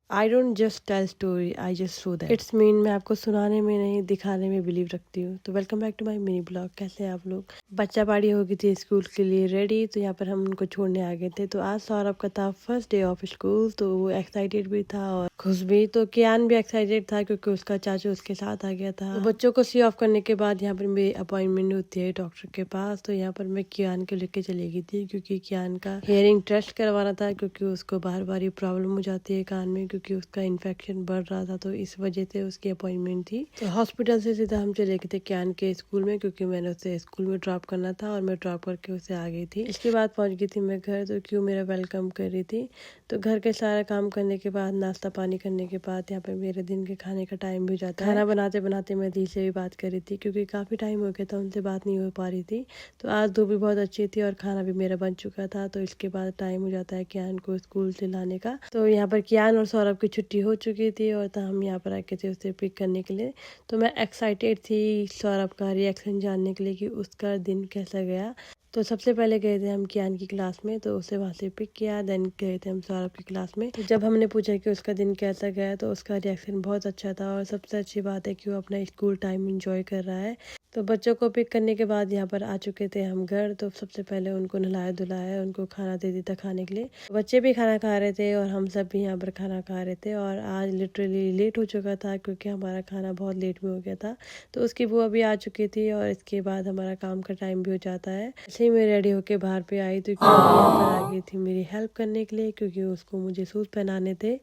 I don't just tell story, I just show that. It's mean मैं आपको सुनाने में नहीं दिखाने में बिलीव रखती हूँ। तो welcome back to my mini blog. कैसे हैं आप लोग? बच्चा पार्टी हो गई थी स्कूल के लिए रेडी, तो यहाँ पर हम उनको छोड़ने आ गए थे। तो आज सौरभ का था फर्स्ट डे ऑफ स्कूल, तो वो एक्साइटेड भी था और खुश भी। तो कियान भी एक्साइटेड था क्योंकि उसका चाचू उसके साथ आ गया था। तो बच्चों को सी ऑफ करने के बाद यहाँ पर मेरी अपॉइंटमेंट होती है डॉक्टर के पास। तो यहाँ पर मैं कियान को लेके चली गई थी क्योंकि कियान का हियरिंग टेस्ट करवाना था, क्योंकि उसको बार बार ये प्रॉब्लम हो जाती है कान में, क्योंकि उसका इन्फेक्शन बढ़ रहा था। तो इस वजह से उसकी अपॉइंटमेंट थी। तो हॉस्पिटल से सीधा हम चले गए थे कियान के स्कूल में, क्योंकि मैंने उसे स्कूल में ड्रॉप करना था और मैं ड्रॉप करके उसे आ गई थी। इसके बाद पहुंच गई थी मैं घर। तो क्यों मेरा वेलकम कर रही थी। तो घर के सारा काम करने के बाद, नाश्ता पानी करने के बाद, यहाँ पे मेरे दिन के खाने का टाइम भी हो जाता है। खाना बनाते बनाते मैं दी से भी बात कर रही थी, क्योंकि काफ़ी टाइम हो गया था उनसे बात नहीं हो पा रही थी। तो आज धूप भी बहुत अच्छी थी और खाना भी मेरा बन चुका था। तो इसके बाद टाइम हो जाता है कियान को स्कूल से लाने का। तो यहाँ पर कियान और सौरभ की छुट्टी हो चुकी थी और तो हम यहाँ पर आके थे उसे पिक करने के लिए। तो मैं एक्साइटेड थी सौरभ का रिएक्शन जानने के लिए कि उसका दिन कैसा गया। तो सबसे पहले गए थे हम कियान की क्लास में, तो उसे वहाँ से पिक किया। देन गए थे हम सौरभ की क्लास में। तो जब हमने पूछा कि उसका दिन कैसा गया, तो उसका रिएक्शन बहुत अच्छा था और सबसे अच्छी बात है कि वो अपना स्कूल टाइम इंजॉय कर रहा है। तो बच्चों को पिक करने के बाद यहाँ पर आ चुके थे हम घर। तो सबसे पहले उनको नहलाया धुलाया, उनको खाना दे दिया था खाने के लिए। बच्चे भी खाना खा रहे थे और हम सब भी यहाँ पर खाना खा रहे थे। और आज लिटरली लेट हो चुका था क्योंकि हमारा खाना बहुत लेट में हो गया था। तो उसकी बुआ भी आ चुकी थी और इसके बाद हमारा काम का टाइम भी हो जाता है। ऐसे ही मैं रेडी होके बाहर पे आई तो क्यों भी यहाँ पर आ गई थी मेरी हेल्प करने के लिए, क्योंकि उसको मुझे शूज़ पहनाने थे।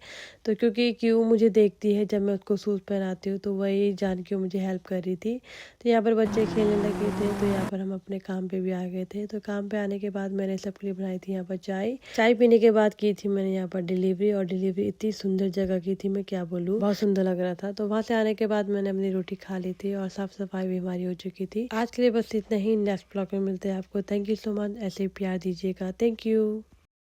तो क्योंकि क्यों मुझे देखती है जब मैं उसको शूज़ पहनाती हूँ, तो वही जान के मुझे हेल्प कर रही थी। तो यहाँ पर बच्चे खेलने लगे थे। तो यहाँ पर हम अपने काम पे भी आ गए थे। तो काम पे आने के बाद मैंने सबके लिए बनाई थी यहाँ पर चाय। चाय पीने के बाद की थी मैंने यहाँ पर डिलीवरी, और डिलीवरी इतनी सुंदर जगह की थी, मैं क्या बोलूँ, बहुत सुंदर लग रहा था। तो वहाँ से आने के बाद मैंने अपनी रोटी खा ली थी और साफ सफाई भी हमारी हो चुकी थी। आज के लिए बस इतना ही। नेक्स्ट ब्लॉग में मिलते हैं आपको। Thank you so much. ऐसे ही प्यार दीजिएगा। Thank you.